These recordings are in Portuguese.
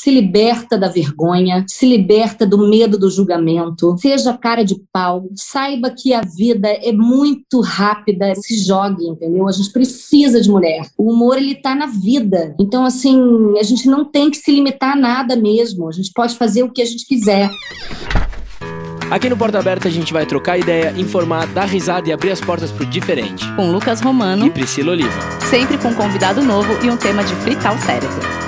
se liberta da vergonha, se liberta do medo do julgamento, seja cara de pau, saiba que a vida é muito rápida, se jogue, entendeu? A gente precisa de mulher. O humor, ele tá na vida. Então, assim, a gente não tem que se limitar a nada mesmo. A gente pode fazer o que a gente quiser. Aqui no Porta Aberta a gente vai trocar ideia, informar, dar risada e abrir as portas pro diferente. Com Lucas Romano e Priscila Oliva. Sempre com um convidado novo e um tema de fritar o cérebro.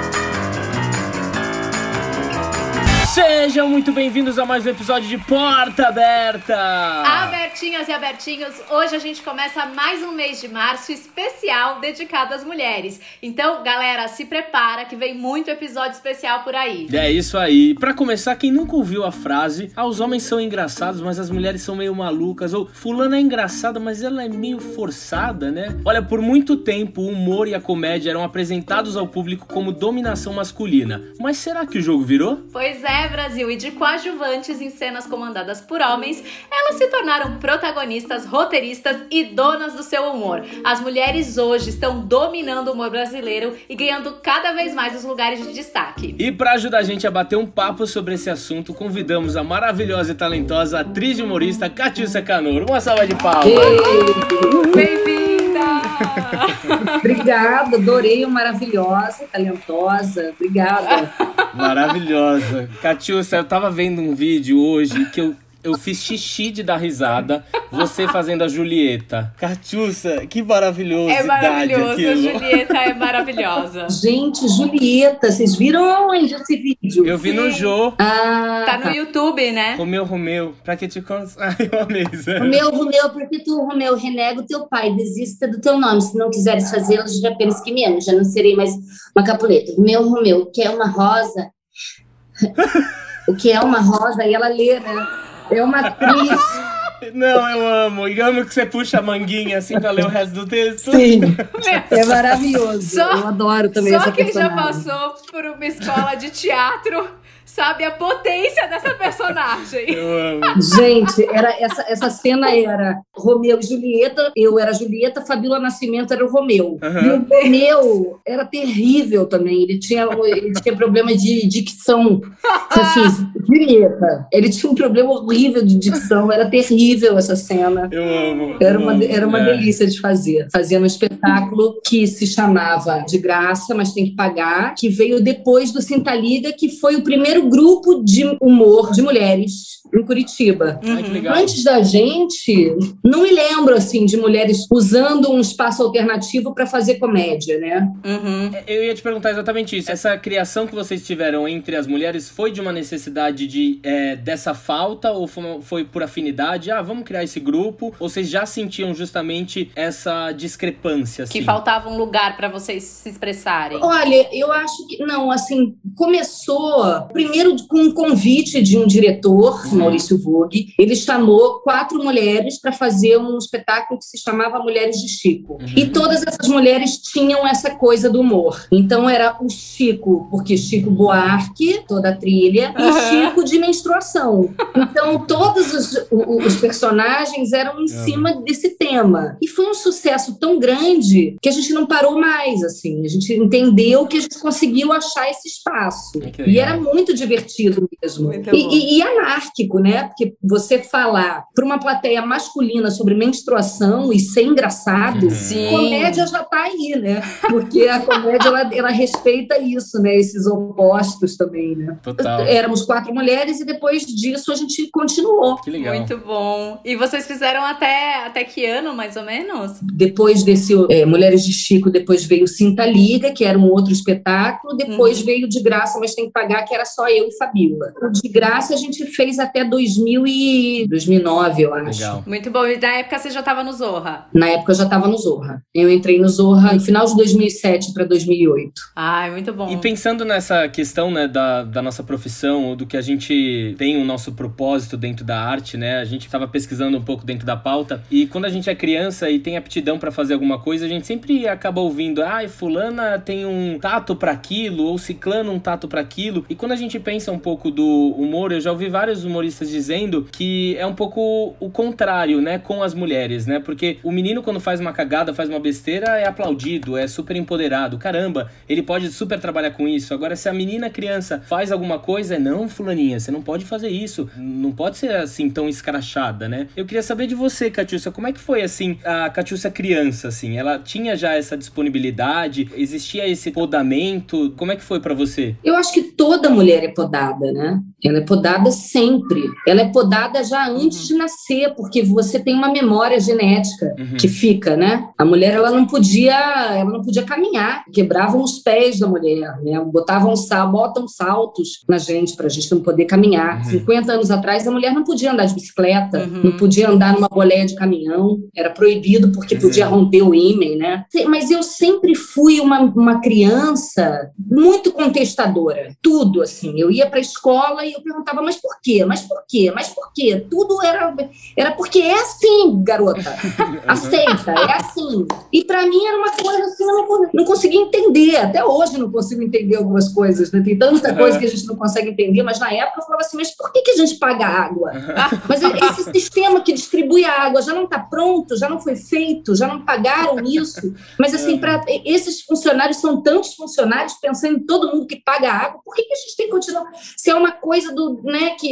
Sejam muito bem-vindos a mais um episódio de Porta Aberta! Abertinhas e abertinhos, hoje a gente começa mais um mês de março especial dedicado às mulheres. Então, galera, se prepara que vem muito episódio especial por aí. É isso aí. Pra começar, quem nunca ouviu a frase os homens são engraçados, mas as mulheres são meio malucas, ou fulana é engraçada, mas ela é meio forçada, né? Olha, por muito tempo o humor e a comédia eram apresentados ao público como dominação masculina. Mas será que o jogo virou? Pois é, Brasil, e de coadjuvantes em cenas comandadas por homens, elas se tornaram protagonistas, roteiristas e donas do seu humor. As mulheres hoje estão dominando o humor brasileiro e ganhando cada vez mais os lugares de destaque. E para ajudar a gente a bater um papo sobre esse assunto, convidamos a maravilhosa e talentosa atriz e humorista Catiúcia Canoro. Uma salva de palmas! Bem-vinda! Obrigada, adorei, maravilhosa, talentosa, obrigada. Maravilhosa. Catiúcia, eu tava vendo um vídeo hoje que eu fiz xixi de dar risada, você fazendo a Julieta. Catiúcia, que maravilhoso. É maravilhoso, a Julieta é maravilhosa. Gente, Julieta, vocês viram onde esse vídeo? Eu vi no Jô. Tá no YouTube, né? Romeu, pra que te Ai, eu amei isso. Romeu, porque tu, Romeu, renega o teu pai, desista do teu nome. Se não quiseres fazê-lo, já apenas que menos, já não serei mais uma capuleta. Romeu, que é uma rosa. O que é uma rosa? E ela lê, né? É uma atriz. Não, eu amo. E amo que você puxa a manguinha assim pra ler o resto do texto. Sim, é maravilhoso. Eu adoro também essa personagem. Só quem já passou por uma escola de teatro sabe a potência dessa personagem. Eu amo. Gente, essa cena era Romeu e Julieta, eu era Julieta, Fabíola Nascimento era o Romeu. Uhum. E o Romeu era terrível também, ele tinha problema de dicção. Assim, Julieta, ele tinha um problema horrível de dicção, era terrível essa cena. Eu amo. Era uma delícia de fazer. Fazia um espetáculo que se chamava De Graça, mas tem que pagar, que veio depois do Sinta Liga, que foi o primeiro grupo de humor de mulheres em Curitiba. Ai, que legal. Antes da gente, não me lembro assim de mulheres usando um espaço alternativo para fazer comédia, né? Uhum. Eu ia te perguntar exatamente isso. Essa criação que vocês tiveram entre as mulheres foi de uma necessidade dessa falta ou foi por afinidade? Vamos criar esse grupo? Ou vocês já sentiam justamente essa discrepância? Assim? Que faltava um lugar para vocês se expressarem? Olha, eu acho que não, assim, começou primeiro com um convite de um diretor, Maurício Vogue. Ele chamou 4 mulheres para fazer um espetáculo que se chamava Mulheres de Chico. E todas essas mulheres tinham essa coisa do humor. Então era o Chico, porque Chico Buarque, toda a trilha, e Chico de menstruação. Então todos os personagens eram em cima desse tema. E foi um sucesso tão grande que a gente não parou mais, assim. A gente entendeu que a gente conseguiu achar esse espaço. E era muito divertido mesmo. E anárquico, né? Porque você falar para uma plateia masculina sobre menstruação e ser engraçado, Sim. Comédia já tá aí, né? Porque a comédia, ela respeita isso, né? Esses opostos também, né? Total. Éramos 4 mulheres e depois disso a gente continuou. Que legal. Muito bom. E vocês fizeram até que ano, mais ou menos? Depois desse Mulheres de Chico, depois veio Sinta Liga, que era um outro espetáculo, depois veio De Graça, mas tem que pagar, que era só eu e Fabíola. O De Graça a gente fez até 2009, eu acho. Legal. Muito bom. E na época você já estava no Zorra? Na época eu já estava no Zorra. Eu entrei no Zorra no final de 2007 para 2008. Ai, muito bom. E pensando nessa questão, né, da nossa profissão, ou do que a gente tem o nosso propósito dentro da arte, né? A gente estava pesquisando um pouco dentro da pauta, e quando a gente é criança e tem aptidão para fazer alguma coisa, a gente sempre acaba ouvindo, fulana tem um tato para aquilo, ou ciclano um tato para aquilo. E quando a gente pensa um pouco do humor, eu já ouvi vários humoristas humoristas dizendo que é um pouco o contrário, né, com as mulheres, né? Porque o menino, quando faz uma cagada, faz uma besteira, é aplaudido, é super empoderado. Caramba, ele pode super trabalhar com isso. Agora, se a menina criança faz alguma coisa, não, fulaninha, você não pode fazer isso. Não pode ser assim tão escrachada, né? Eu queria saber de você, Catiúcia, como é que foi, assim, a Catiúcia criança, assim? Ela tinha já essa disponibilidade? Existia esse podamento? Como é que foi pra você? Eu acho que toda mulher é podada, né? Ela é podada sempre. Ela é podada já antes de nascer, porque você tem uma memória genética que fica, né? A mulher, ela não podia caminhar. Quebravam os pés da mulher, né? Botam saltos na gente pra gente não poder caminhar. 50 anos atrás, a mulher não podia andar de bicicleta, não podia andar numa boleia de caminhão. Era proibido porque podia romper o ímen, né? Mas eu sempre fui uma criança muito contestadora. Tudo, assim. Eu ia pra escola e eu perguntava, mas por quê? Mas por quê? Mas por quê? Tudo era porque é assim, garota. Aceita, é assim. E pra mim era uma coisa assim, eu não conseguia entender. Até hoje não consigo entender algumas coisas, né? Tem tanta coisa que a gente não consegue entender, mas na época eu falava assim, mas por que a gente paga água? Mas esse sistema que distribui a água já não está pronto, já não foi feito, já não pagaram isso. Mas assim, esses funcionários são tantos funcionários, pensando em todo mundo que paga água, por que a gente tem que continuar? Se é uma coisa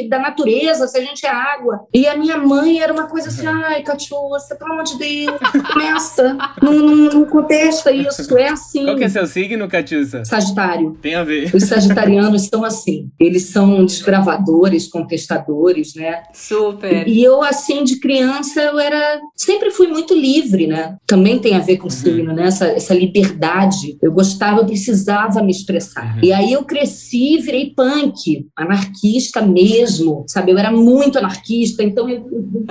da natureza, se a gente é água. E a minha mãe era uma coisa assim, ai, Catiúcia, pelo amor de Deus, começa, não contesta isso, é assim. Qual que é seu signo, Catiúcia? Sagitário. Tem a ver. Os sagitarianos são assim, eles são desbravadores, contestadores, né? Super. E eu, assim, de criança, sempre fui muito livre, né? Também tem a ver com o signo, né? Essa liberdade. Eu precisava me expressar. E aí eu cresci e virei punk, anarquista mesmo, sabe? Eu era muito anarquista, então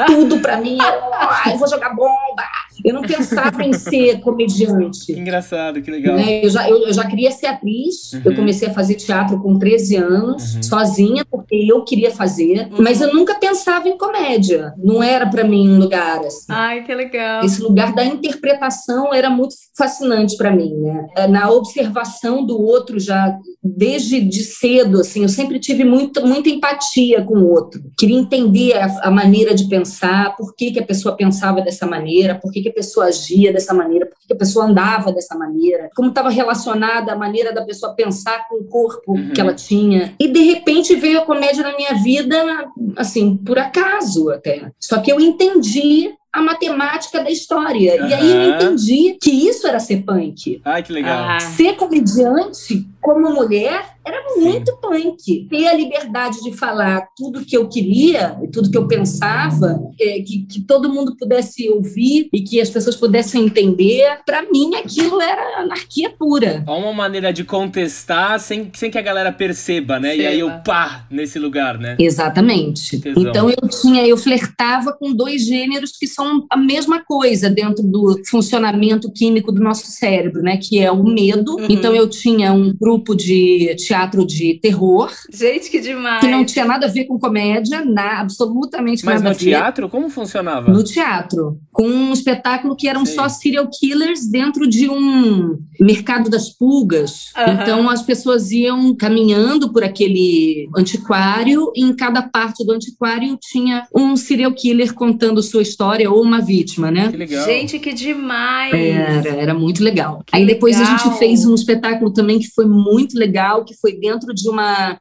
tudo pra mim era, eu vou jogar bomba. Eu não pensava em ser comediante. Que engraçado, que legal. Né? Eu já queria ser atriz. Eu comecei a fazer teatro com 13 anos, sozinha, porque eu queria fazer. Mas eu nunca pensava em comédia. Não era pra mim um lugar assim. Ai, que legal. Esse lugar da interpretação era muito fascinante pra mim, né? Na observação do outro já desde de cedo, assim, eu sempre tive muita empatia com o outro. Queria entender a maneira de pensar, por que a pessoa pensava dessa maneira, por que a pessoa agia dessa maneira, por que a pessoa andava dessa maneira, como estava relacionada a maneira da pessoa pensar com o corpo que ela tinha. E, de repente, veio a comédia na minha vida, assim, por acaso até. Só que eu entendi a matemática da história. E aí eu entendi que isso era ser punk. Ai, que legal. Ser comediante como mulher era muito punk. Ter a liberdade de falar tudo que eu queria, tudo que eu pensava, que todo mundo pudesse ouvir e que as pessoas pudessem entender, para mim aquilo era anarquia pura. Há uma maneira de contestar sem que a galera perceba, né? E aí eu nesse lugar, né? Exatamente. Então eu flertava com dois gêneros que são a mesma coisa dentro do funcionamento químico do nosso cérebro, né? Que é o medo. Então eu tinha um grupo de teatro de terror. Gente, que demais! Que não tinha nada a ver com comédia, absolutamente nada a ver. Mas no teatro, como funcionava? No teatro. Com um espetáculo que eram só serial killers dentro de um mercado das pulgas. Então as pessoas iam caminhando por aquele antiquário e em cada parte do antiquário tinha um serial killer contando sua história ou uma vítima, né? Que legal. Gente, que demais! Era muito legal. Aí depois a gente fez um espetáculo também que foi muito legal, que foi dentro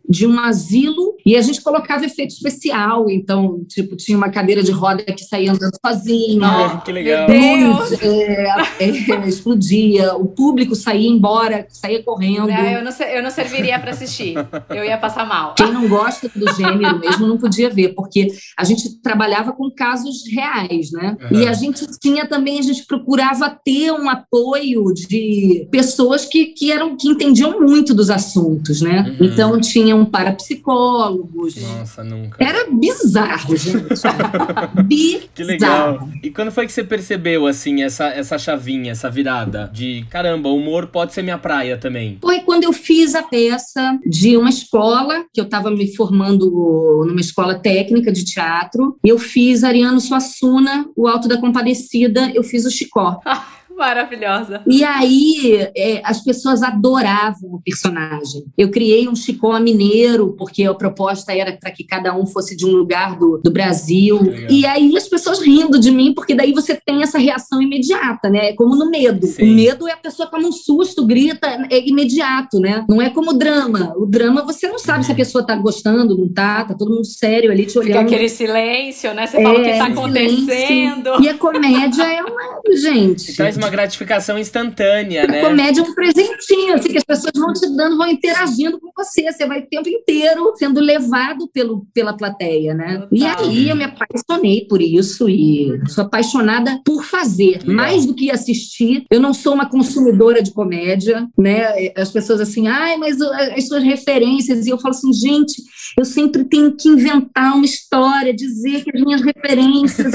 de um asilo, e a gente colocava efeito especial. Então, tipo, tinha uma cadeira de roda que saía andando sozinha. Que legal. Luz explodia, o público saía embora, saía correndo. Eu não serviria para assistir. Eu ia passar mal. Quem não gosta do gênero mesmo não podia ver, porque a gente trabalhava com casos reais, né? E a gente procurava ter um apoio de pessoas que entendiam muito dos assuntos, né? Então tinham parapsicólogos. Nossa, nunca. Era bizarro, gente. Bizarro. Que legal. E quando foi que você percebeu, assim, essa chavinha, essa virada de, caramba, o humor pode ser minha praia também? Foi quando eu fiz a peça de uma escola, que eu estava me formando numa escola técnica de teatro, e eu fiz Ariano Suassuna, O Alto da Compadecida, eu fiz o Chicó. Maravilhosa. E aí, as pessoas adoravam o personagem. Eu criei um Chicó mineiro, porque a proposta era para que cada um fosse de um lugar do Brasil. Legal. E aí, as pessoas rindo de mim, porque daí você tem essa reação imediata, né? É como no medo. Sim. O medo é a pessoa toma um susto, grita, é imediato, né? Não é como o drama. O drama, você não sabe se a pessoa tá gostando, não tá todo mundo sério ali te olhando. Fica aquele silêncio, né? Você fala o que tá acontecendo. E a comédia é uma... Gente... Traz uma gratificação instantânea, né? A comédia é um presentinho, assim, que as pessoas vão te dando, vão interagindo com você. Você vai o tempo inteiro sendo levado pela plateia, né? Total. E aí eu me apaixonei por isso e sou apaixonada por fazer. Legal. Mais do que assistir. Eu não sou uma consumidora de comédia, né? As pessoas assim, mas as suas referências. E eu falo assim, gente, eu sempre tenho que inventar uma história, dizer que as minhas referências...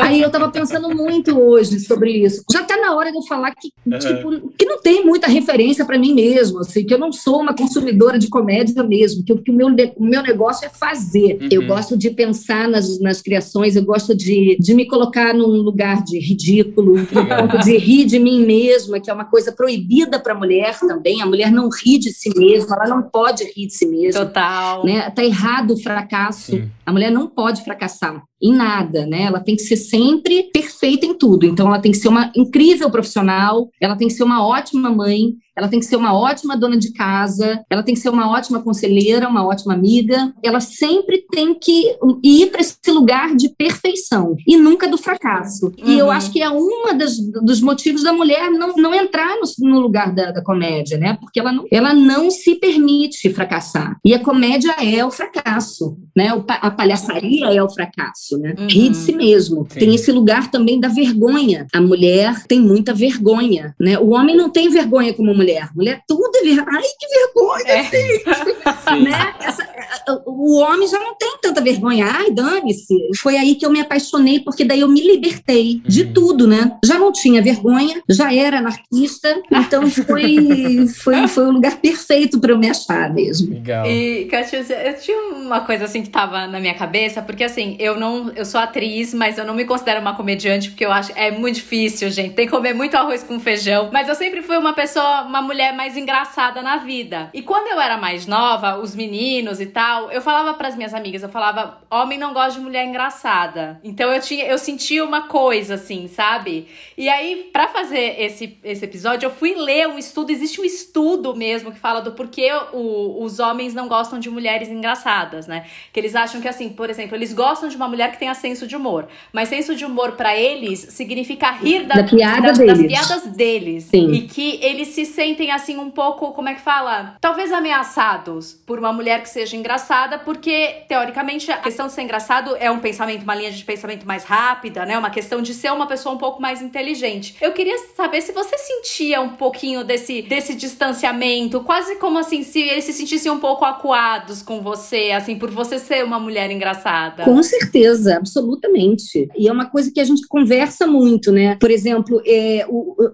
Aí eu tava pensando muito hoje sobre isso. Já tá na hora de eu falar que, tipo, que não tem muita referência para mim mesmo, assim, que eu não sou uma consumidora de comédia mesmo, que o meu negócio é fazer. Eu gosto de pensar nas criações, eu gosto de me colocar num lugar de ridículo, no ponto de rir de mim mesma, que é uma coisa proibida para a mulher também. A mulher não ri de si mesma, ela não pode rir de si mesma. Total. Né? Tá errado o fracasso. Sim. A mulher não pode fracassar em nada, né? Ela tem que ser sempre perfeita em tudo. Então, ela tem que ser uma incrível profissional, ela tem que ser uma ótima mãe, ela tem que ser uma ótima dona de casa, ela tem que ser uma ótima conselheira, uma ótima amiga. Ela sempre tem que ir para esse lugar de perfeição e nunca do fracasso. E eu acho que é dos motivos da mulher não entrar no lugar da comédia, né? Porque ela não se permite fracassar. E a comédia é o fracasso, né? A palhaçaria é o fracasso, né? Rir de si mesmo. Sim. Tem esse lugar também da vergonha. A mulher tem muita vergonha, né? O homem não tem vergonha como mulher. Mulher, tudo é vergonha. Ai, que vergonha, gente! Né? O homem já não tem tanta vergonha. Ai, dane-se. Foi aí que eu me apaixonei, porque daí eu me libertei de tudo, né? Já não tinha vergonha, já era anarquista, então foi o lugar perfeito para eu me achar mesmo. Legal. E, Catiúcia, eu tinha uma coisa assim que tava na minha cabeça, porque assim, eu sou atriz, mas eu não me considero uma comediante, porque eu acho é muito difícil, gente. Tem que comer muito arroz com feijão. Mas eu sempre fui uma mulher mais engraçada na vida. E quando eu era mais nova, os meninos e tal, eu falava pras minhas amigas, eu falava, homem não gosta de mulher engraçada. Então eu sentia uma coisa assim, sabe? E aí, pra fazer esse episódio, eu fui ler um estudo, existe um estudo mesmo que fala do porquê os homens não gostam de mulheres engraçadas, né? Que eles acham que, assim, por exemplo, eles gostam de uma mulher que tenha senso de humor, mas senso de humor pra eles significa rir das piadas deles. Sim. E que eles se sentem, assim, um pouco, como é que fala? Talvez ameaçados por uma mulher que seja engraçada, porque, teoricamente, a questão de ser engraçado é uma linha de pensamento mais rápida, né? Uma questão de ser uma pessoa um pouco mais inteligente. Eu queria saber se você sentia um pouquinho desse distanciamento, quase como, assim, se eles se sentissem um pouco acuados com você, assim, por você ser uma mulher engraçada. Com certeza, absolutamente. E é uma coisa que a gente conversa muito, né? Por exemplo,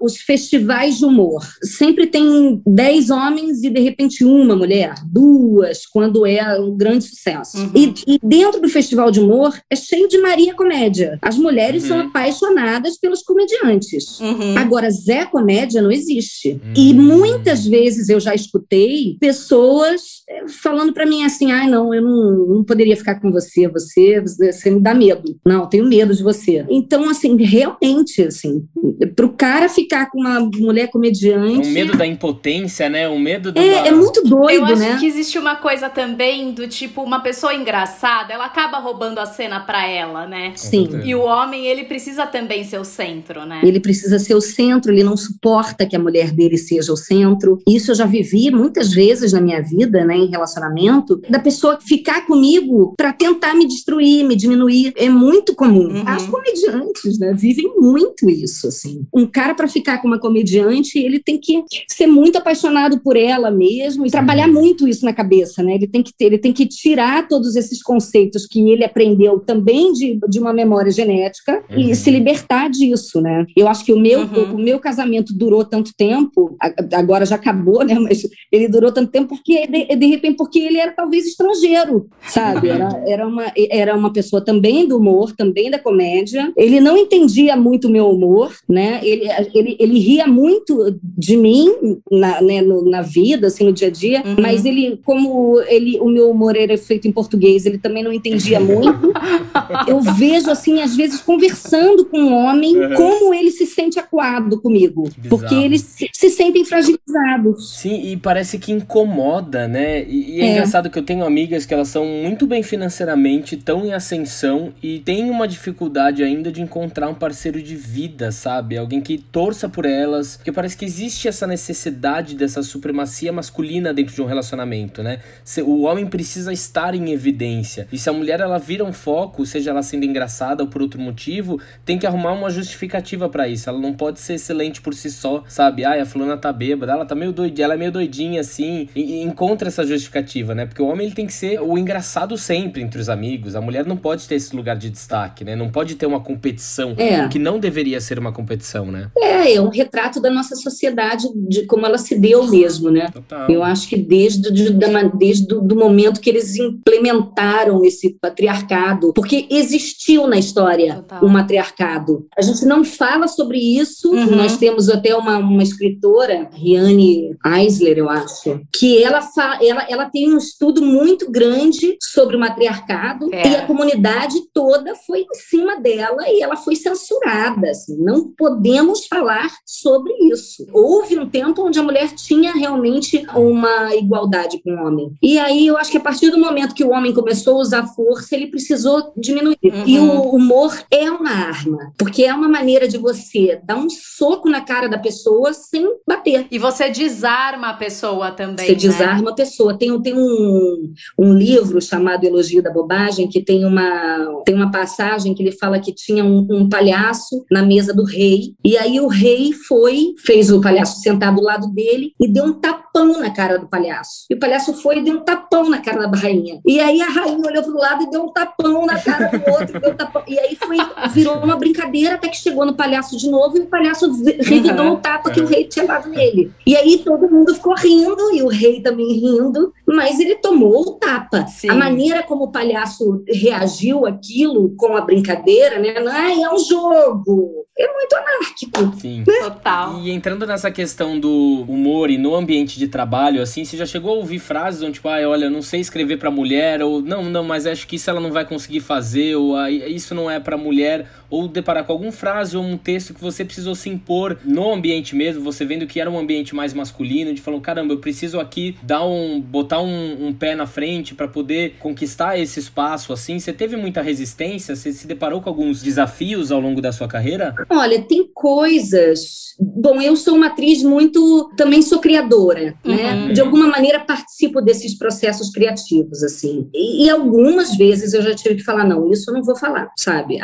os festivais de humor. Sempre tem 10 homens e, de repente, uma mulher, 2, quando é um grande sucesso. E dentro do festival de humor é cheio de Maria Comédia. As mulheres são apaixonadas pelos comediantes. Agora, Zé Comédia não existe. E muitas vezes eu já escutei pessoas falando pra mim assim, não, eu não poderia ficar com você me dá medo. Não, tenho medo de você. Então, assim, realmente, assim, pro cara ficar com uma mulher comediante... É um medo da impotência, né? Um medo do... É muito doido, né? Eu acho que existe uma coisa também do tipo, uma pessoa engraçada, ela acaba roubando a cena pra ela, né? Sim. E o homem, ele precisa também ser o centro, né? Ele precisa ser o centro, ele não suporta que a mulher dele seja o centro. Isso eu já vivi muitas vezes na minha vida, né, em relacionamento, da pessoa ficar comigo pra tentar me destruir, me diminuir. É muito comum. As comediantes, né, vivem muito isso, assim. Um cara pra ficar com uma comediante, ele tem que ser muito apaixonado por ela mesmo e trabalhar muito isso na cabeça, né? Ele tem que tirar todos esses esses conceitos que ele aprendeu também de uma memória genética e se libertar disso, né? Eu acho que o meu casamento durou tanto tempo, agora já acabou, né? Mas ele durou tanto tempo porque, de repente, porque ele era talvez estrangeiro, sabe? Era uma pessoa também do humor, também da comédia. Ele não entendia muito o meu humor, né? Ele ria muito de mim na vida, assim, no dia a dia, mas o meu humor era feito em português, ele também não entendia muito. Eu vejo, assim, às vezes, conversando com um homem, como ele se sente acuado comigo. Porque eles se sentem fragilizados. Sim, e parece que incomoda, né? E é engraçado que eu tenho amigas que elas são muito bem financeiramente, estão em ascensão e têm uma dificuldade ainda de encontrar um parceiro de vida, sabe? Alguém que torça por elas, porque parece que existe essa necessidade dessa supremacia masculina dentro de um relacionamento, né? O homem precisa estar em evidência. E se a mulher, ela vira um foco, seja ela sendo engraçada ou por outro motivo, tem que arrumar uma justificativa pra isso. Ela não pode ser excelente por si só, sabe? A fulana tá bêbada, ela tá meio doidinha, ela é meio doidinha, assim. E encontra essa justificativa, né? Porque o homem, ele tem que ser o engraçado sempre entre os amigos. A mulher não pode ter esse lugar de destaque, né? Não pode ter uma competição, que não deveria ser uma competição, né? É um retrato da nossa sociedade, de como ela se deu mesmo, né? Total. Eu acho que desde o momento que eles implementaram esse patriarcado, porque existiu na história o matriarcado. A gente não fala sobre isso. Nós temos até uma escritora, Riane Eisler, eu acho, que ela tem um estudo muito grande sobre o matriarcado e a comunidade toda foi em cima dela e ela foi censurada. Assim, não podemos falar sobre isso. Houve um tempo onde a mulher tinha realmente uma igualdade com o homem. E aí eu acho que a partir do momento que o homem começou a usar força, ele precisou diminuir. E o humor é uma arma, porque é uma maneira de você dar um soco na cara da pessoa sem bater. E você desarma a pessoa também, Você desarma a pessoa. Tem um livro chamado Elogio da Bobagem, que tem uma passagem que ele fala que tinha um palhaço na mesa do rei, e aí o rei fez o palhaço sentar do lado dele e deu um tapão na cara do palhaço. E o palhaço foi e deu um tapão na cara da rainha. E aí a rainha olhou pro lado e deu um tapão na cara do outro, deu um tapão. E aí virou uma brincadeira até que chegou no palhaço de novo e o palhaço revidou o tapa que o rei tinha dado nele. E aí todo mundo ficou rindo e o rei também rindo, mas ele tomou o tapa. Sim. A maneira como o palhaço reagiu àquilo com a brincadeira, né? É um jogo. É muito anárquico. Sim. Total. E entrando nessa questão do humor e no ambiente de trabalho, assim, você já chegou a ouvir frases onde, tipo, olha, eu não sei escrever pra mulher, ou não, mas acho que isso ela não vai conseguir fazer, ou isso não é pra mulher, ou deparar com alguma frase ou um texto que você precisou se impor no ambiente mesmo, você vendo que era um ambiente mais masculino, de falar, caramba, eu preciso aqui botar um pé na frente pra poder conquistar esse espaço, assim. Você teve muita resistência? Você se deparou com alguns desafios ao longo da sua carreira? Olha, tem coisas... Bom, eu sou uma atriz também sou criadora, né? De alguma maneira participo desses processos criativos, assim. E algumas vezes eu já tive que falar, não, isso eu não vou falar, sabe?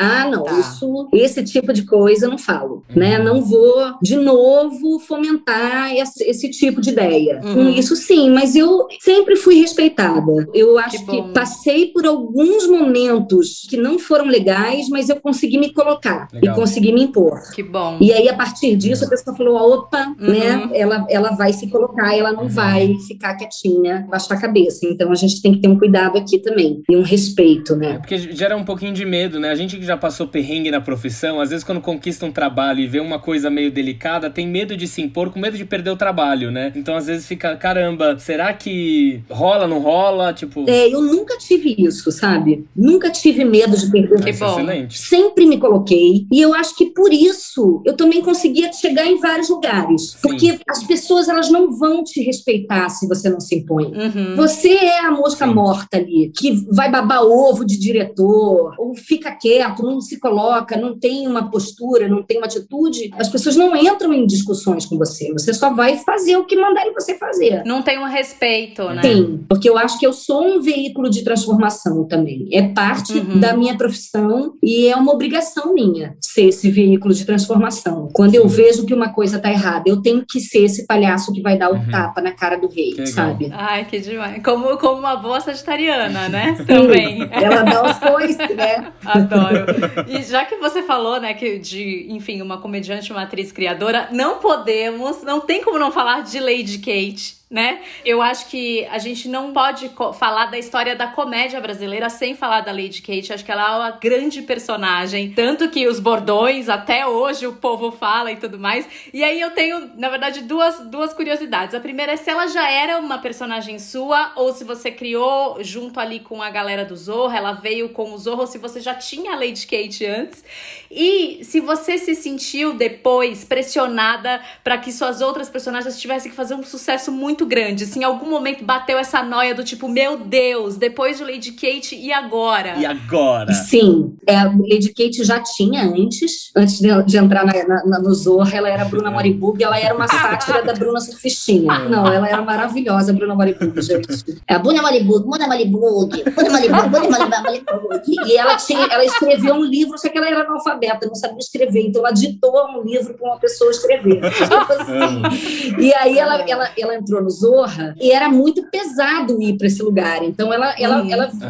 Esse tipo de coisa eu não falo, né? Não vou, de novo, fomentar esse tipo de ideia. Isso sim, mas eu sempre fui respeitada. Eu acho que passei por alguns momentos que não foram legais, mas eu consegui me colocar e consegui me impor. Que bom. E aí, a partir disso, a pessoa falou, opa, né? Ela vai se colocar, ela não vai ficar quietinha, baixar a cabeça. Então, a gente tem que ter um cuidado aqui também. E um respeito, né? Porque gera um pouquinho de medo, né? A gente que já passou perrengue na profissão, às vezes quando conquista um trabalho e vê uma coisa meio delicada, tem medo de se impor, com medo de perder o trabalho, né? Então, às vezes fica, caramba, será que rola, não rola? Tipo... eu nunca tive isso, sabe? Nunca tive medo de perder o trabalho. Excelente. Sempre me coloquei. E eu acho que por isso eu também conseguia chegar em vários lugares. Sim. Porque as pessoas, elas não vão te respeitar se você não se impõe. Você é a mosca morta ali, que vai babar ovo de diretor, ou fica quieto, não se coloca, não tem uma postura, não tem uma atitude. As pessoas não entram em discussões com você. Você só vai fazer o que mandarem você fazer. Não tem um respeito, né? Sim, porque eu acho que eu sou um veículo de transformação também. É parte da minha profissão e é uma obrigação minha ser esse veículo de transformação. Quando eu vejo que uma coisa tá errada, eu tenho que ser esse palhaço que vai dar o tapa na cara do rei, sabe? Ai, que demais. Como uma boa sagitariana, né? Também. Ela dá os coices, né? Adoro. E já que você falou, né, enfim, uma comediante, uma atriz criadora, não tem como não falar de Lady Kate, né? Eu acho que a gente não pode falar da história da comédia brasileira sem falar da Lady Kate. Acho que ela é uma grande personagem, tanto que os bordões até hoje o povo fala e tudo mais. E aí eu tenho, na verdade, duas curiosidades. A primeira é se ela já era uma personagem sua ou se você criou junto ali com a galera do Zorro, ela veio com o Zorro, ou se você já tinha a Lady Kate antes. E se você se sentiu depois pressionada para que suas outras personagens tivessem que fazer um sucesso muito grande. Se em algum momento bateu essa noia do tipo, meu Deus, depois de Lady Kate, e agora? E agora? Sim, a Lady Kate já tinha antes de entrar no Zorro, ela era a Bruna Moribug, ela era uma sátira da Bruna Surfistinha. Não, ela era maravilhosa, a Bruna Moribug, gente. A Bruna Moribug. E ela escreveu um livro, só que ela era analfabeta, não sabia escrever, então ela ditou um livro para uma pessoa escrever. E aí ela entrou no Zorra e era muito pesado ir para esse lugar, então ela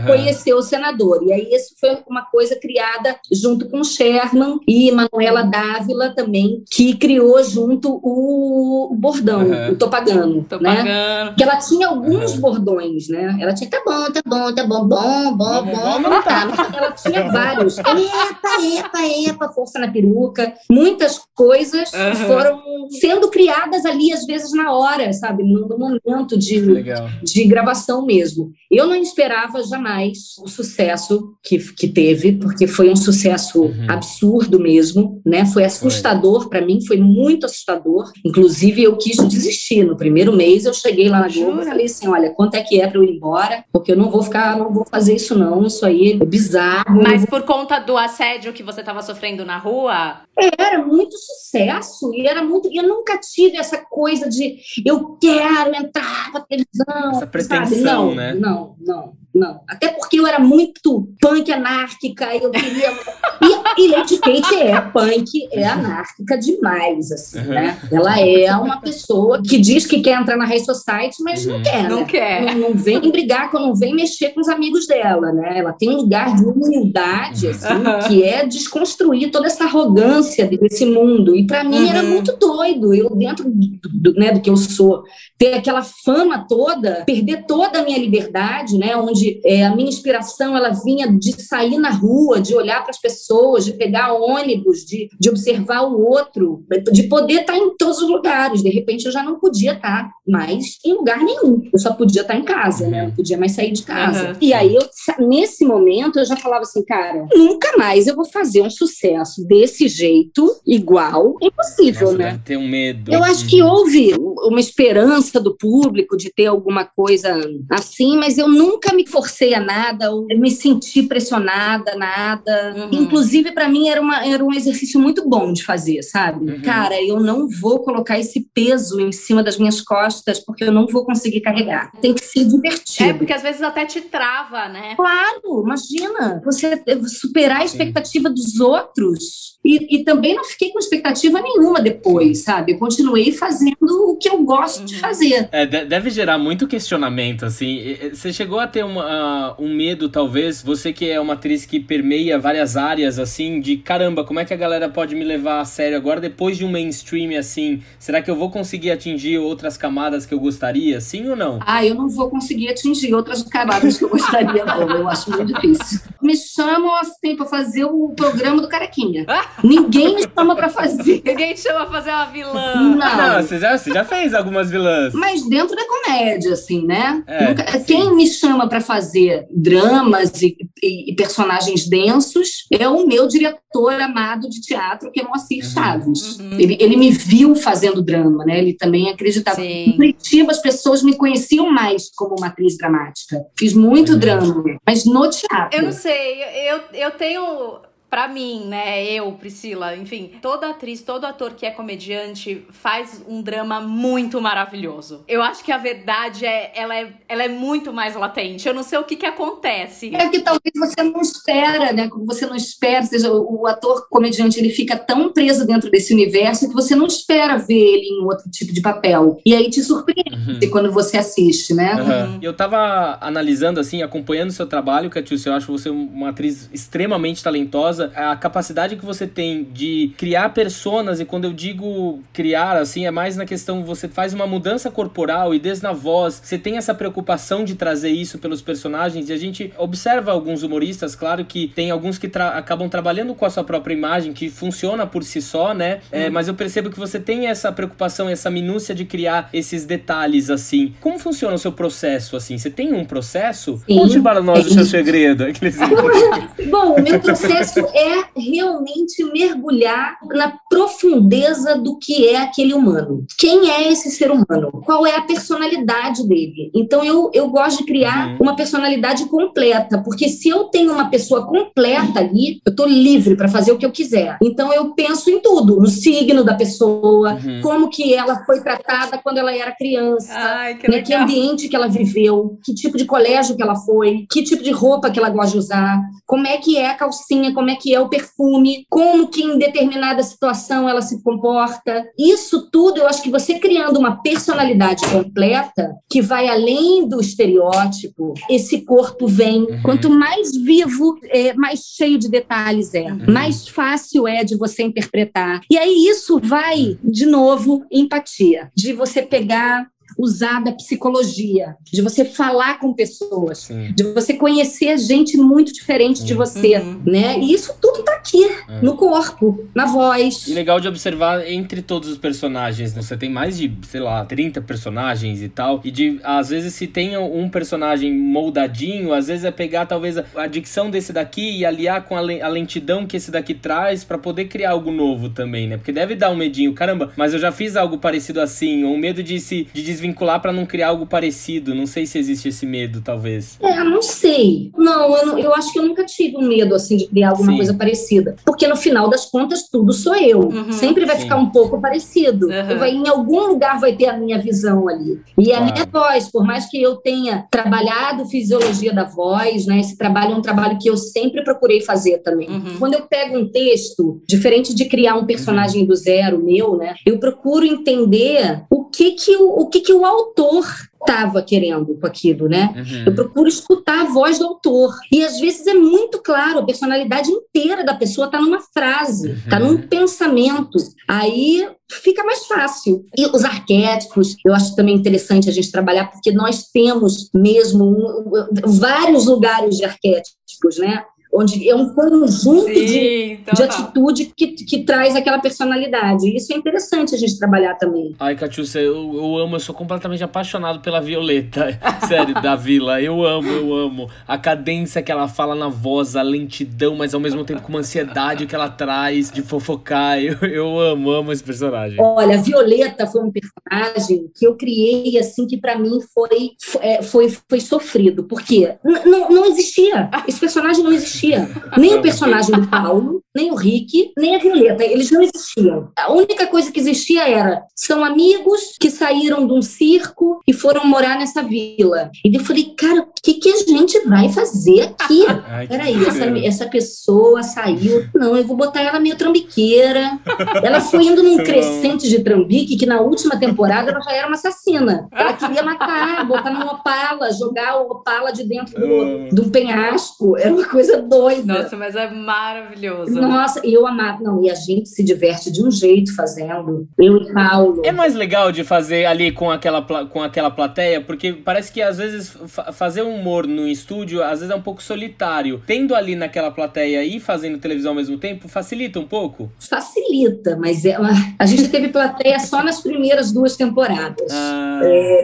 conheceu o senador, e aí isso foi uma coisa criada junto com Sherman e Manuela Dávila também, que criou junto o bordão, o Topagano, né? Que ela tinha alguns bordões, né? Ela tinha tá bom, ela tinha vários, epa, força na peruca, muitas coisas foram sendo criadas ali, às vezes na hora, sabe? No momento de gravação mesmo. Eu não esperava jamais o sucesso que teve, porque foi um sucesso absurdo mesmo, né? Foi assustador para mim, foi muito assustador. Inclusive, eu quis desistir. No primeiro mês, eu cheguei lá na Globo e falei assim, olha, quanto é que é para eu ir embora? Porque eu não vou fazer isso não, isso aí é bizarro. Mas por conta do assédio que você estava sofrendo na rua? Era muito sucesso, e eu nunca tive essa coisa de eu quero entrar pra televisão. Essa pretensão, sabe? Né? Não. Até porque eu era muito punk anárquica, eu queria... E Lady Kate é punk, é anárquica demais, assim, né? Ela é uma pessoa que diz que quer entrar na High Society, mas não quer, Não né? quer. Não vem brigar, não vem mexer com os amigos dela, né? Ela tem um lugar de humildade, assim, que é desconstruir toda essa arrogância desse mundo. E pra mim era muito doido. Eu, dentro do que eu sou, ter aquela fama toda, perder toda a minha liberdade, né? Onde a minha inspiração ela vinha de sair na rua, de olhar para as pessoas, de pegar ônibus, de observar o outro, de poder estar em todos os lugares. De repente eu já não podia estar mais em lugar nenhum. Eu só podia estar em casa, né? Não podia mais sair de casa. E aí, nesse momento, eu já falava assim, cara, nunca mais eu vou fazer um sucesso desse jeito, igual, impossível, né? Deve ter um medo. Eu acho que houve uma esperança do público de ter alguma coisa assim, mas eu nunca me forcei a nada, ou me senti pressionada, nada. Inclusive, para mim, era um exercício muito bom de fazer, sabe? Cara, eu não vou colocar esse peso em cima das minhas costas, porque eu não vou conseguir carregar. Tem que ser divertido. Porque às vezes até te trava, né? Claro, imagina. Você superar a expectativa dos outros. E também não fiquei com expectativa nenhuma depois, sabe? Eu continuei fazendo o que eu gosto de fazer. Deve gerar muito questionamento, assim. Você chegou a ter um medo, talvez, você que é uma atriz que permeia várias áreas, assim, de caramba, como é que a galera pode me levar a sério agora, depois de um mainstream, assim? Será que eu vou conseguir atingir outras camadas que eu gostaria, sim ou não? Eu não vou conseguir atingir outras camadas que eu gostaria, não. Eu acho muito difícil. Me chamam, assim, pra fazer o programa do Carequinha. Ninguém me chama pra fazer. Ninguém te chama pra fazer uma vilã. Não, você já fez algumas vilãs. Mas dentro da comédia, assim, né? Quem me chama pra fazer dramas e personagens densos é o meu diretor amado de teatro, que é Moacir Chaves. Ele me viu fazendo drama, né? Ele também acreditava. Em Curitiba, as pessoas me conheciam mais como uma atriz dramática. Fiz muito drama, mas no teatro. Eu não sei, eu tenho... pra mim, né, eu, Priscila, enfim, toda atriz, todo ator que é comediante faz um drama muito maravilhoso. Eu acho que a verdade ela é muito mais latente. Eu não sei o que acontece. É que talvez você não espera, né? Como você não espera, seja, o ator comediante, ele fica tão preso dentro desse universo que você não espera ver ele em outro tipo de papel. E aí te surpreende quando você assiste, né? Eu tava analisando, assim, acompanhando o seu trabalho, Catiúcia, eu acho você uma atriz extremamente talentosa. A capacidade que você tem de criar personas, e quando eu digo criar, assim, é mais na questão, você faz uma mudança corporal e desde na voz, você tem essa preocupação de trazer isso pelos personagens, e a gente observa alguns humoristas, claro que tem alguns que acabam trabalhando com a sua própria imagem, que funciona por si só, né? Mas eu percebo que você tem essa preocupação, essa minúcia de criar esses detalhes, assim. Como funciona o seu processo, assim? Você tem um processo? Conte para nós o seu segredo. Bom, o meu processo é realmente mergulhar na profundeza do que é aquele humano. Quem é esse ser humano? Qual é a personalidade dele? Então, eu gosto de criar uma personalidade completa, porque se eu tenho uma pessoa completa ali, eu tô livre para fazer o que eu quiser. Então, eu penso em tudo, no signo da pessoa, como que ela foi tratada quando ela era criança, que ambiente que ela viveu, que tipo de colégio que ela foi, que tipo de roupa que ela gosta de usar, como é que é a calcinha, como é que é o perfume, como que em determinada situação ela se comporta. Isso tudo, eu acho que você criando uma personalidade completa, que vai além do estereótipo, esse corpo vem. Quanto mais vivo, mais cheio de detalhes mais fácil é de você interpretar. E aí isso vai, de novo, empatia. De você pegar, usar da psicologia, de você falar com pessoas, de você conhecer gente muito diferente de você, né? E isso tudo tá aqui, no corpo, na voz. E legal de observar entre todos os personagens, né? Você tem mais de, sei lá, 30 personagens e tal, e às vezes se tem um personagem moldadinho, às vezes é pegar talvez a dicção desse daqui e aliar com a lentidão que esse daqui traz pra poder criar algo novo também, né? Porque deve dar um medinho, caramba, mas eu já fiz algo parecido assim, ou um medo de desvincular pra não criar algo parecido. Não sei se existe esse medo, talvez. Não sei. Não, eu acho que eu nunca tive um medo, assim, de criar alguma coisa parecida. Porque, no final das contas, tudo sou eu. Sempre vai ficar um pouco parecido. Em algum lugar vai ter a minha visão ali. E a minha voz, por mais que eu tenha trabalhado fisiologia da voz, né? Esse trabalho é um trabalho que eu sempre procurei fazer também. Quando eu pego um texto, diferente de criar um personagem do zero meu, né? Eu procuro entender o que o autor estava querendo com aquilo, né? Eu procuro escutar a voz do autor. E às vezes é muito claro, a personalidade inteira da pessoa está numa frase, está num pensamento. Aí fica mais fácil. E os arquétipos, eu acho também interessante a gente trabalhar, porque nós temos mesmo vários lugares de arquétipos, né? Onde é um conjunto de atitude que traz aquela personalidade. E isso é interessante a gente trabalhar também. Ai, Catiúcia, eu amo, eu sou completamente apaixonado pela Violeta, sério, da Vila. Eu amo. A cadência que ela fala na voz, a lentidão, mas ao mesmo tempo com uma ansiedade que ela traz de fofocar. Eu amo esse personagem. Olha, a Violeta foi um personagem que eu criei, assim, que pra mim foi sofrido. Por quê? Não existia. Esse personagem não existia. Nem o personagem do Paulo, nem o Rick, nem a Violeta. Eles não existiam. A única coisa que existia são amigos que saíram de um circo e foram morar nessa vila. E eu falei, cara, o que a gente vai fazer aqui? Peraí, essa pessoa saiu. Não, eu vou botar ela meio trambiqueira. Ela foi indo num crescente de trambique que na última temporada ela já era uma assassina. Ela queria matar, botar num Opala, jogar o Opala de dentro do penhasco. Era uma coisa doida. Nossa, mas é maravilhoso. Nossa, eu amava. Não, e a gente se diverte de um jeito fazendo. Eu e Paulo. É mais legal de fazer ali com aquela plateia, porque parece que às vezes fazer humor no estúdio, às vezes é um pouco solitário. Tendo ali naquela plateia e fazendo televisão ao mesmo tempo, facilita um pouco? Facilita, mas a gente teve plateia só nas primeiras 2 temporadas.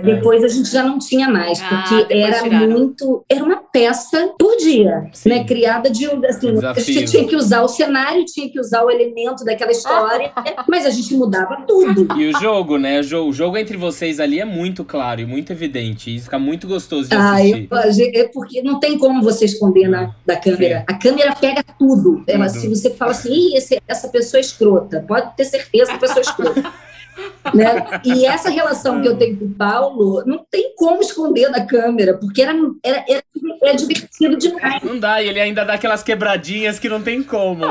Depois a gente já não tinha mais, porque era uma peça por dia, Sim. né? Criada de assim, a gente tinha que usar o cenário, tinha que usar o elemento daquela história, mas a gente mudava tudo. E o jogo, né? O jogo entre vocês ali é muito claro e muito evidente. E fica muito gostoso de assistir. É porque não tem como você esconder da câmera. Sim. A câmera pega tudo. Se você fala assim, essa pessoa é escrota, pode ter certeza que a pessoa é escrota. Né? E essa relação que eu tenho com o Paulo não tem como esconder da câmera, porque era divertido demais. Não dá, e ele ainda dá aquelas quebradinhas que não tem como.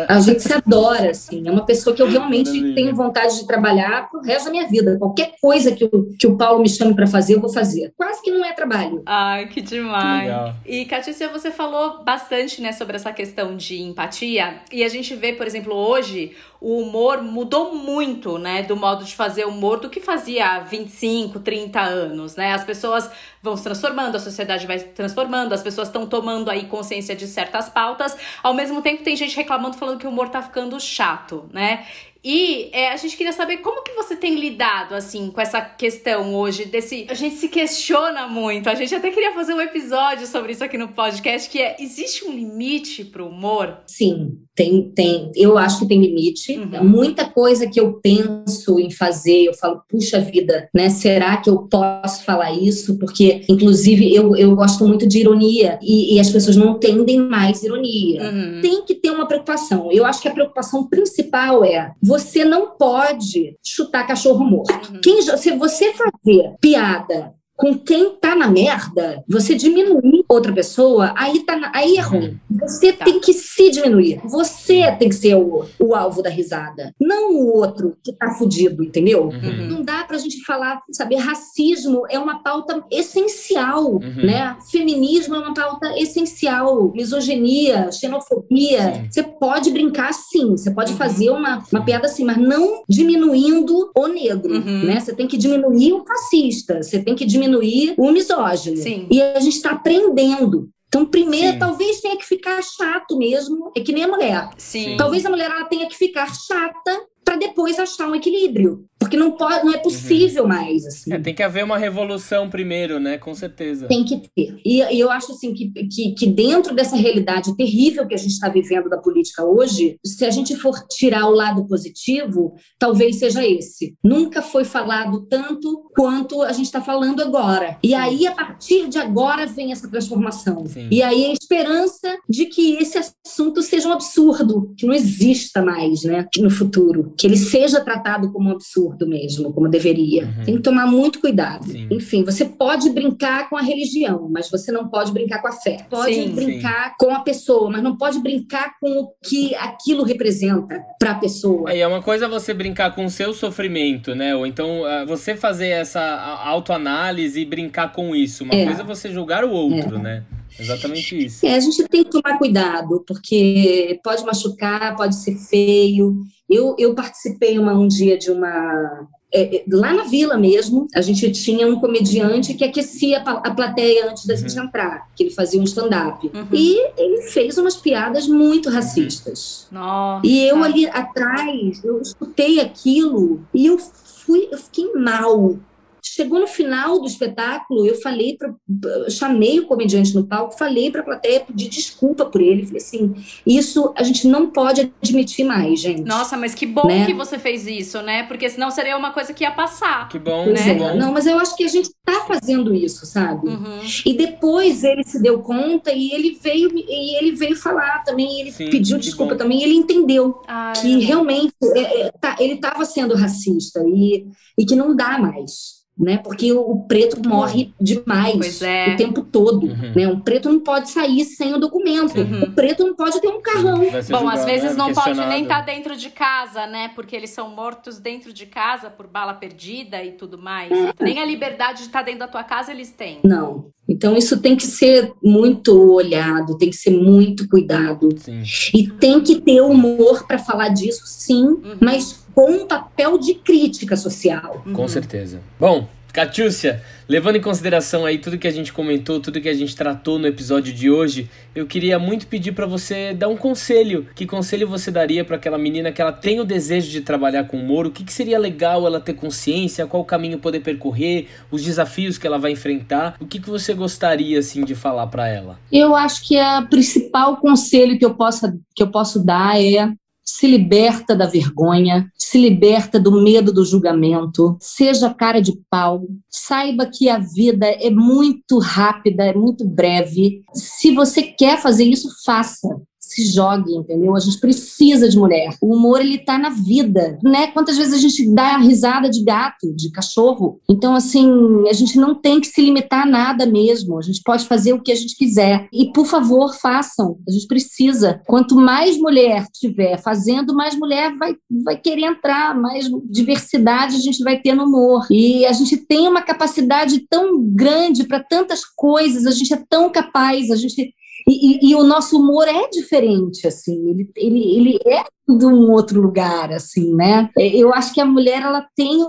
A gente se adora, assim. É uma pessoa que eu realmente tenho vontade de trabalhar pro resto da minha vida. Qualquer coisa que o Paulo me chame para fazer, eu vou fazer. Quase que não é trabalho. Ai, que demais. Que legal. E, Catícia, você falou bastante, né, sobre essa questão de empatia. E a gente vê, por exemplo, hoje, o humor mudou muito, né, do modo de fazer humor do que fazia há 25, 30 anos, né? As pessoas vão se transformando, a sociedade vai se transformando, as pessoas estão tomando aí consciência de certas pautas. Ao mesmo tempo, tem gente reclamando, falando que o humor tá ficando chato, né? E a gente queria saber como que você tem lidado, assim, com essa questão hoje desse... A gente se questiona muito, a gente até queria fazer um episódio sobre isso aqui no podcast, que existe um limite pro humor? Sim, tem. Eu acho que tem limite. Muita coisa que eu penso em fazer, eu falo, puxa vida, né? Será que eu posso falar isso? Porque, inclusive, eu gosto muito de ironia e as pessoas não entendem mais ironia. Tem que ter uma preocupação. Eu acho que a preocupação principal você não pode chutar cachorro morto. Se você fazer piada com quem tá na merda, você diminuir outra pessoa, aí é ruim. Você tem que se diminuir. Você tem que ser o alvo da risada, não o outro que tá fudido, entendeu? Não dá pra gente falar, sabe, racismo é uma pauta essencial, né? Feminismo é uma pauta essencial, misoginia, xenofobia. Você pode brincar sim, você pode fazer uma piada assim, mas não diminuindo o negro, né? Você tem que diminuir o fascista, você tem que diminuir o misógino. Sim. E a gente está aprendendo. Então, primeiro, talvez tenha que ficar chato mesmo, é que nem a mulher. Sim. Talvez a mulher ela tenha que ficar chata para depois achar um equilíbrio. Porque não é possível mais, assim. Tem que haver uma revolução primeiro, né? Com certeza. Tem que ter. E eu acho, assim, que dentro dessa realidade terrível que a gente está vivendo da política hoje, se a gente for tirar o lado positivo, talvez seja esse. Nunca foi falado tanto quanto a gente está falando agora. E aí, a partir de agora, vem essa transformação. Sim. E aí, a esperança de que esse assunto seja um absurdo, que não exista mais, né? No futuro. Que ele seja tratado como um absurdo mesmo, como deveria. Tem que tomar muito cuidado. Sim. Enfim, você pode brincar com a religião, mas você não pode brincar com a fé. Pode brincar com a pessoa, mas não pode brincar com o que aquilo representa para a pessoa. E é uma coisa você brincar com o seu sofrimento, né? Ou então você fazer essa autoanálise e brincar com isso. Uma coisa é você julgar o outro, né? Exatamente isso. A gente tem que tomar cuidado, porque pode machucar, pode ser feio. Eu participei um dia de uma... lá na Vila mesmo, a gente tinha um comediante que aquecia a plateia antes da gente entrar, que ele fazia um stand-up. E ele fez umas piadas muito racistas. Nossa. E eu ali atrás, eu escutei aquilo e eu fiquei mal. Chegou no final do espetáculo, eu chamei o comediante no palco, falei para a plateia, pedi desculpa por ele, falei assim, isso a gente não pode admitir mais, gente. Nossa, mas que bom, né, que você fez isso, né? Porque senão seria uma coisa que ia passar. Que bom, pois né? Não, mas eu acho que a gente tá fazendo isso, sabe? E depois ele se deu conta e ele veio falar também, ele pediu desculpa também, e ele entendeu que realmente ele estava sendo racista e que não dá mais. Né? Porque o preto morre demais o tempo todo. Né? Um preto não pode sair sem o documento. O preto não pode ter um carrão. Bom, às vezes não pode nem estar dentro de casa, né? Porque eles são mortos dentro de casa por bala perdida e tudo mais. Nem a liberdade de estar dentro da tua casa eles têm. Não. Então isso tem que ser muito olhado, tem que ser muito cuidado. E tem que ter humor para falar disso, sim, mas com um papel de crítica social. Com certeza. Bom, Catiúcia, levando em consideração aí tudo que a gente comentou, tudo que a gente tratou no episódio de hoje, eu queria muito pedir pra você dar um conselho. Que conselho você daria pra aquela menina que ela tem o desejo de trabalhar com humor? O que seria legal ela ter consciência? Qual caminho poder percorrer? Os desafios que ela vai enfrentar? O que você gostaria, assim, de falar pra ela? Eu acho que o principal conselho que eu posso dar é: se liberta da vergonha, se liberta do medo do julgamento, seja cara de pau, saiba que a vida é muito rápida, é muito breve. Se você quer fazer isso, faça. Se jogue, entendeu? A gente precisa de mulher. O humor, ele tá na vida, né? Quantas vezes a gente dá risada de gato, de cachorro? Então, assim, a gente não tem que se limitar a nada mesmo. A gente pode fazer o que a gente quiser. E, por favor, façam. A gente precisa. Quanto mais mulher tiver fazendo, mais mulher vai querer entrar, mais diversidade a gente vai ter no humor. E a gente tem uma capacidade tão grande para tantas coisas, a gente é tão capaz, a gente... E o nosso humor é diferente, assim, ele é de um outro lugar, assim, né? Eu acho que a mulher, ela tem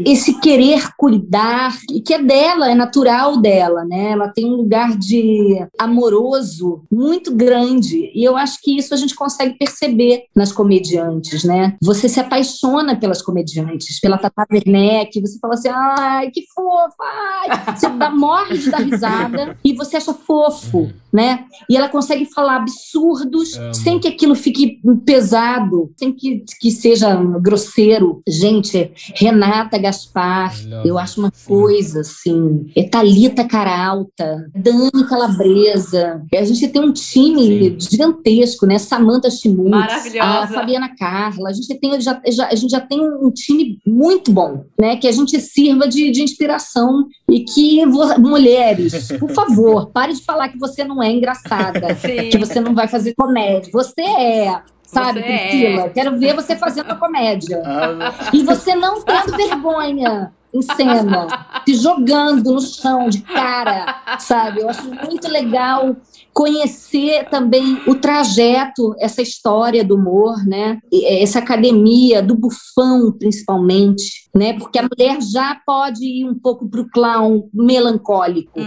esse querer cuidar, que é dela, é natural dela, né? Ela tem um lugar de amoroso muito grande, e eu acho que isso a gente consegue perceber nas comediantes, né? Você se apaixona pelas comediantes, pela Tata Werneck, você fala assim, ai, que fofa, ai. Você morre de dar risada e você acha fofo, né? E ela consegue falar absurdos sem que aquilo fique pesado, sem que seja grosseiro. Gente, Renata Gaspar, eu acho uma coisa assim, Thalita Caralta, Dani Calabresa, a gente tem um time gigantesco, né? Samantha Schmutz, a Fabiana Carla, a gente já tem um time muito bom, né? Que a gente sirva de inspiração e que, mulheres, por favor, pare de falar que você não é engraçada, que você não vai fazer comédia. Você é... Sabe, Priscila? Quero ver você fazendo a comédia. E você não tendo vergonha em cena, se jogando no chão de cara, sabe? Eu acho muito legal conhecer também o trajeto, essa história do humor, né? Essa academia do bufão, principalmente, né? Porque a mulher já pode ir um pouco para o clown melancólico.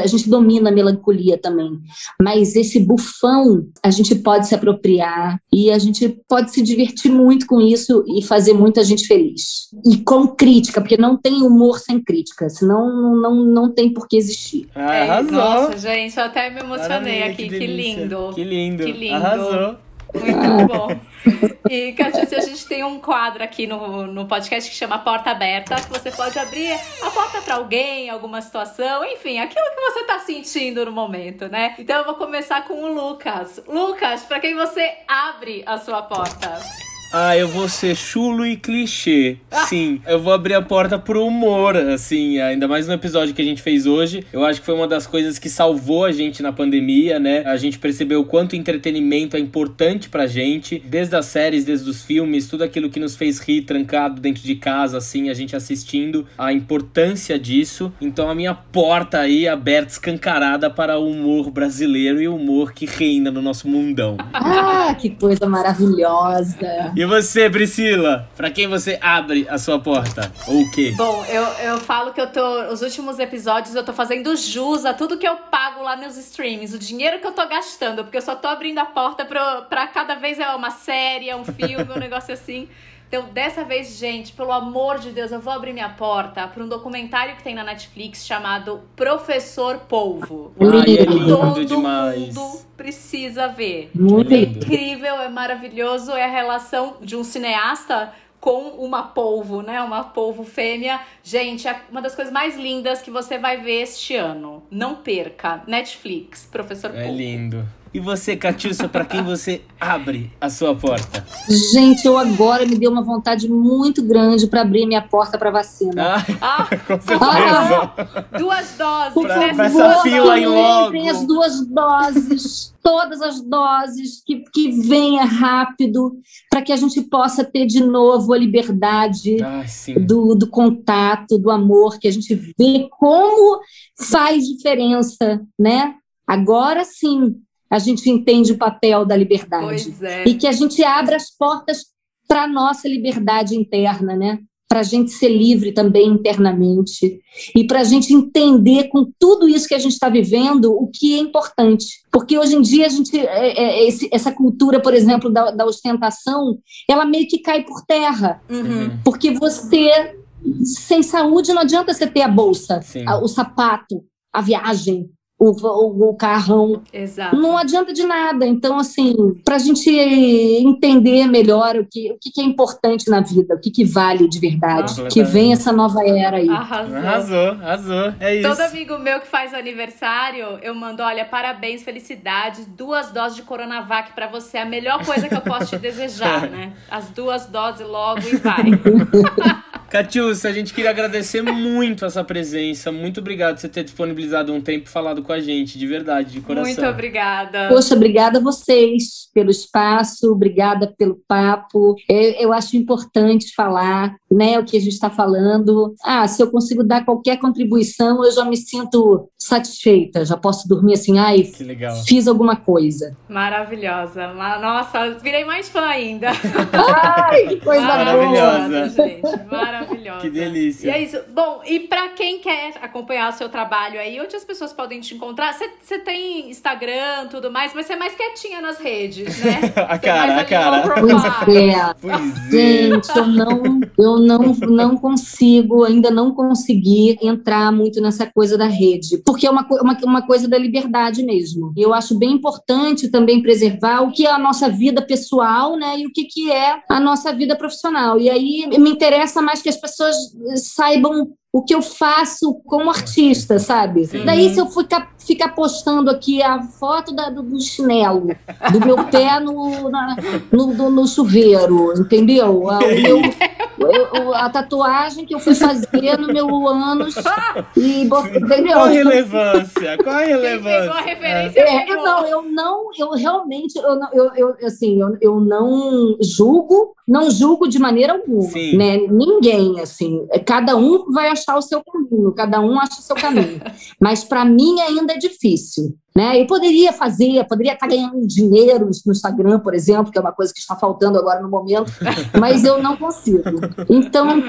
A gente domina a melancolia também. Mas esse bufão, a gente pode se apropriar e a gente pode se divertir muito com isso e fazer muita gente feliz. E com crítica, porque não tem humor sem crítica, senão não tem por que existir. Arrasou. Nossa, gente, eu até me emocionei aqui, que lindo. Que lindo. Que lindo. Arrasou. Muito bom. E, Catiúcia, a gente tem um quadro aqui no podcast que chama Porta Aberta, que você pode abrir a porta para alguém, alguma situação, enfim, aquilo que você tá sentindo no momento, né? Então eu vou começar com o Lucas. Lucas, para quem você abre a sua porta? Eu vou ser chulo e clichê. Sim, eu vou abrir a porta pro humor, assim, ainda mais no episódio que a gente fez hoje. Eu acho que foi uma das coisas que salvou a gente na pandemia, né? A gente percebeu o quanto o entretenimento é importante pra gente, desde as séries, desde os filmes, tudo aquilo que nos fez rir trancado dentro de casa, assim, a gente assistindo, a importância disso. Então a minha porta aí aberta, escancarada para o humor brasileiro e o humor que reina no nosso mundão. Que coisa maravilhosa! E você, Priscila? Pra quem você abre a sua porta? Ou o quê? Bom, eu falo que os últimos episódios eu tô fazendo jus a tudo que eu pago lá nos streams, o dinheiro que eu tô gastando, porque eu só tô abrindo a porta pra cada vez é uma série, é um filme, um negócio assim. Então, dessa vez, gente, pelo amor de Deus, eu vou abrir minha porta para um documentário que tem na Netflix chamado Professor Polvo. É lindo demais. Todo mundo precisa ver. Muito É incrível, é maravilhoso, é a relação de um cineasta com uma polvo, né? Uma polvo fêmea. Gente, é uma das coisas mais lindas que você vai ver este ano. Não perca. Netflix, Professor Polvo. É lindo. E você, Catiúcia, pra quem você abre a sua porta? Gente, eu agora me deu uma vontade muito grande para abrir minha porta para vacina. Com certeza. 2 doses. Pra essa fila aí logo. Tem as 2 doses, todas as doses, que venha rápido, para que a gente possa ter de novo a liberdade do contato, do amor, que a gente vê como faz diferença, né? Agora sim, a gente entende o papel da liberdade. Pois é. E que a gente abra as portas para a nossa liberdade interna, né? para a gente ser livre também internamente e para a gente entender com tudo isso que a gente está vivendo o que é importante. Porque hoje em dia essa cultura, por exemplo, da ostentação, ela meio que cai por terra. Porque você, sem saúde, não adianta você ter a bolsa, o sapato, a viagem, o carrão. Exato. Não adianta de nada. Então, assim, para a gente entender melhor o que é importante na vida, o que vale de verdade, que vem essa nova era aí. Arrasou. É isso. Todo amigo meu que faz aniversário, eu mando, olha, parabéns, felicidades, 2 doses de Coronavac pra você, a melhor coisa que eu posso te desejar, né? As 2 doses logo e vai. Catiúcia, a gente queria agradecer muito essa presença. Muito obrigado por você ter disponibilizado um tempo e falado com a gente, de verdade, de coração. Muito obrigada. Poxa, obrigada a vocês pelo espaço, obrigada pelo papo. Eu acho importante falar, né, o que a gente está falando. Se eu consigo dar qualquer contribuição, eu já me sinto satisfeita. Já posso dormir assim, que legal. Fiz alguma coisa. Maravilhosa. Nossa, virei mais fã ainda. Ai, que coisa maravilhosa, gente. Maravilhosa. Que delícia. E é isso. Bom, e pra quem quer acompanhar o seu trabalho aí, onde as pessoas podem te encontrar? Você tem Instagram, tudo mais, mas você é mais quietinha nas redes, né? a cara. Pois é. Gente, eu não consigo, ainda não consegui entrar muito nessa coisa da rede, porque é uma coisa da liberdade mesmo. Eu acho bem importante também preservar o que é a nossa vida pessoal, né, e o que é a nossa vida profissional. E aí me interessa mais que as pessoas saibam o que eu faço como artista, sabe? Sim. Daí, se eu ficar postando aqui a foto do chinelo, do meu pé no chuveiro, entendeu? A tatuagem que eu fui fazer no meu ânus, entendeu? Qual a relevância? Pegou a referência? Eu não julgo de maneira alguma, né? Ninguém, assim, cada um vai achar o seu caminho, cada um acha o seu caminho, mas para mim ainda é difícil, né? Eu poderia estar ganhando dinheiro no Instagram, por exemplo, que é uma coisa que está faltando agora no momento, mas eu não consigo. Então,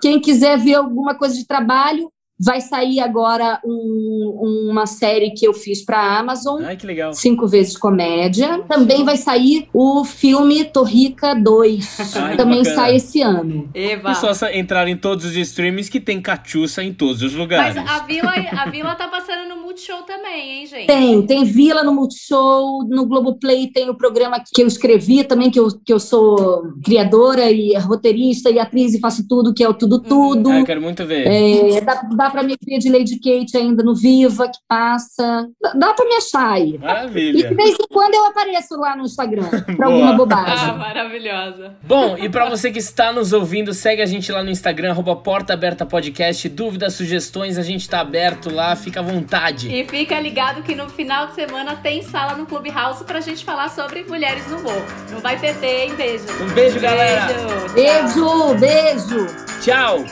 quem quiser ver alguma coisa de trabalho, vai sair agora uma série que eu fiz para a Amazon. Ai, que legal. 5 vezes comédia. Também vai sair o filme Torrica 2. Também sai esse ano. Eva. É só entrar em todos os streams que tem Catiúcia em todos os lugares. Mas a Vila tá passando no Multishow também, hein, gente? Tem Vila no Multishow, no Globoplay tem o programa que eu escrevi também, que eu sou criadora e roteirista e atriz e faço tudo, que é o Tudo Tudo. Eu quero muito ver. Dá pra me ver de Lady Kate ainda no Viva, que passa. Dá pra me achar aí. Maravilha. E de vez em quando eu apareço lá no Instagram pra alguma bobagem. Maravilhosa. Bom, e pra você que está nos ouvindo, segue a gente lá no Instagram, @portaabertapodcast. Dúvidas, sugestões, a gente tá aberto lá, fica à vontade. E fica ligado que no final de semana tem sala no Clubhouse pra gente falar sobre mulheres no humor. Não vai perder, hein? Beijo. Um beijo, galera. Beijo. Tchau.